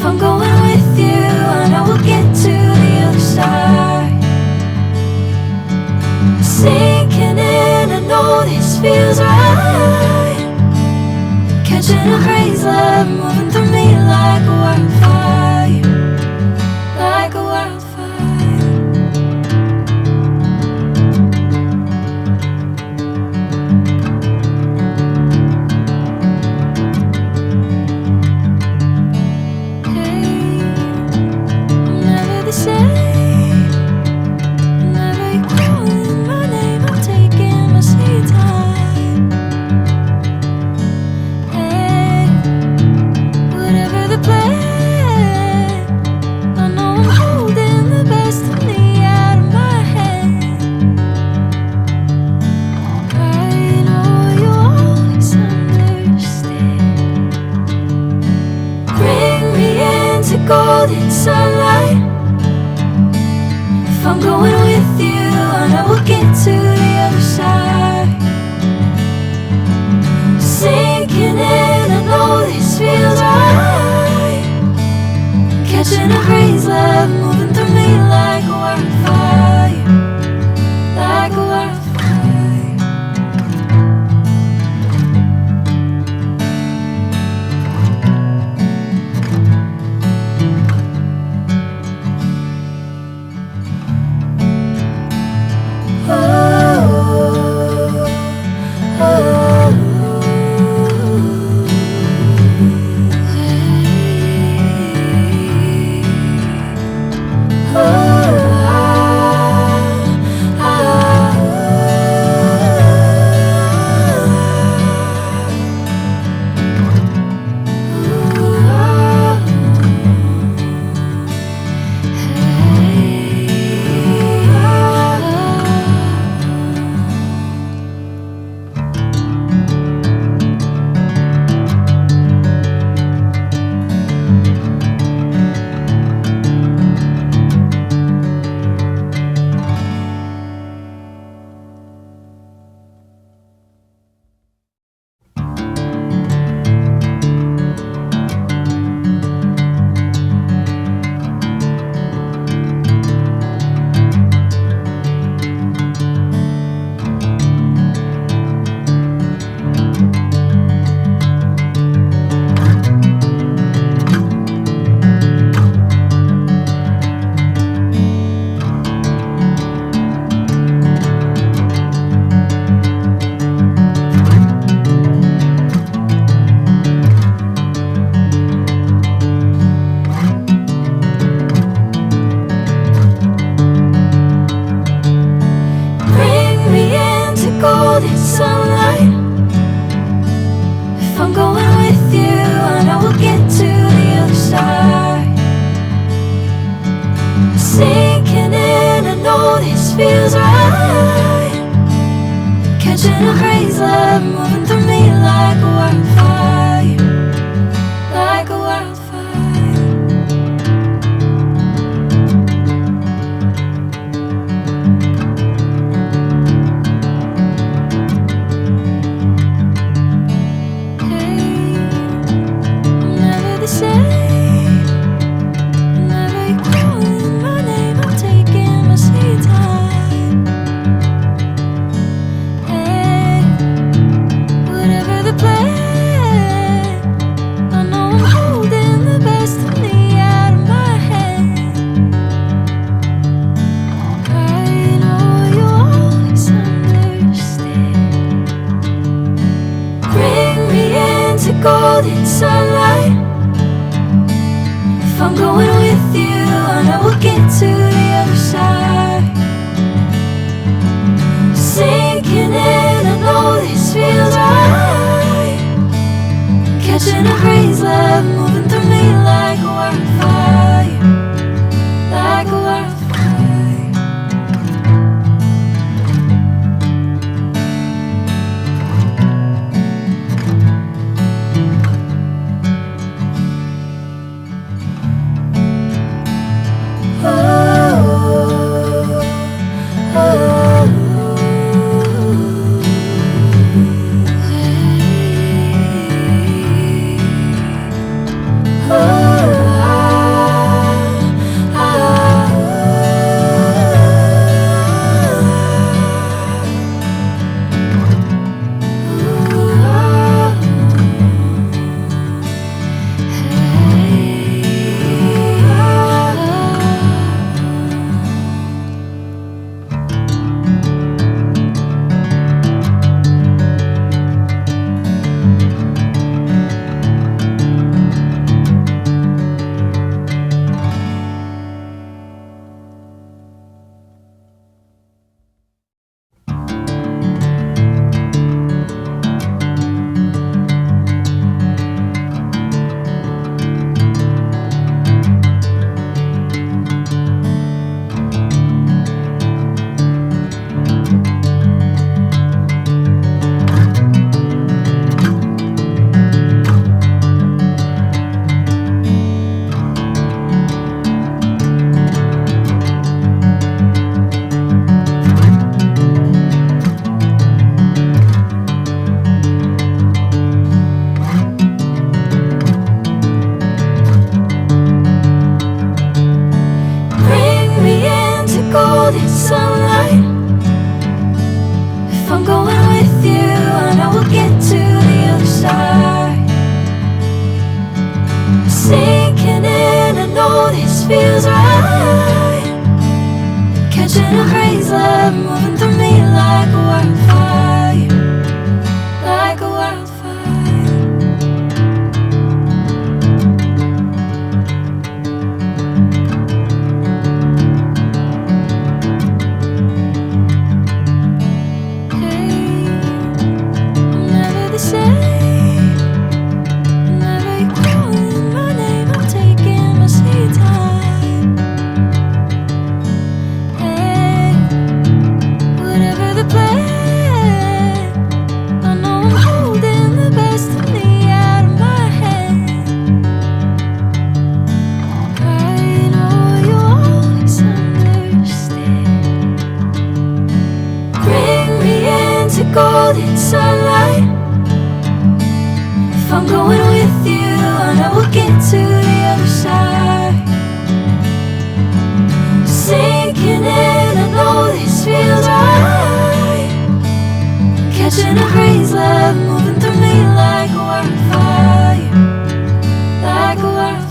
If I'm going with you, I know we'll get to the other side. Sinking in, I know this feels right. Catching a crazy love, moving through me like a wildfire, like a wildfire. Golden sunlight. If I'm going with you, I know we'll get to the other side. Sinking in, I know this feels right. Catching a crazy love, moving through me like a wildfire, like a wildfire. Golden sunlight. If I'm going with you, I know we'll get to the other side. Sinking in, I know this feels right. Catching a crazy love, moving through me like a wildfire, like a wildfire. Golden sunlight. If I'm going with you, I know we'll get to the other side. Sinking in, I know this feels right. Catching a crazy love, moving through me like a wildfire, like a wildfire. Sinking in, I know this feels right. Catching a breeze, love moving through me like a wildfire, like a wildfire. Hey, I'm never the same. Whenever you're calling my name, I'm taking my sweet time. Hey, whatever the plan, I know I'm holding the best of me out of my hand. I know you'll always understand. Bring me into golden sunlight. If I'm going with you, I know we'll get to the other side. Sinking in, I know this feels right. Catching a breeze, love moving through me like a wildfire, like a wildfire.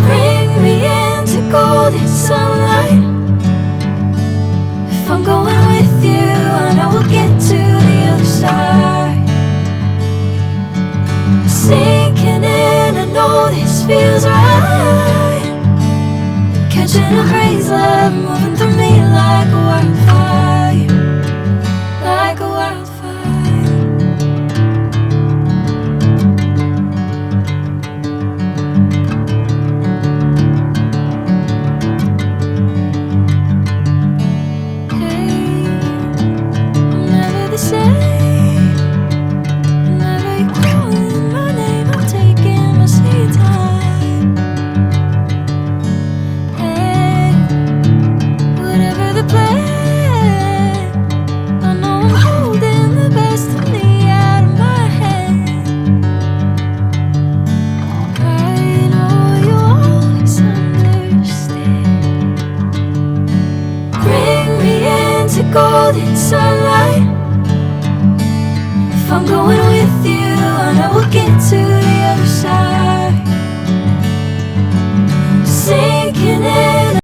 Bring me into golden sunlight. If I'm going with you, I know we'll get to the other side. Sinking in, I know this feels right. Catching a breeze, love moving through me like a wildfire, like a wildfire. Hey, I'm never the same. Whenever you're calling my name, I'm taking my sweet time. Hey, whatever the plan, I know I'm holding the best of me out of my hand. I know you'll always understand. Bring me into golden sunlight. If I'm going with you, I know we'll get to the other side. Sinking in,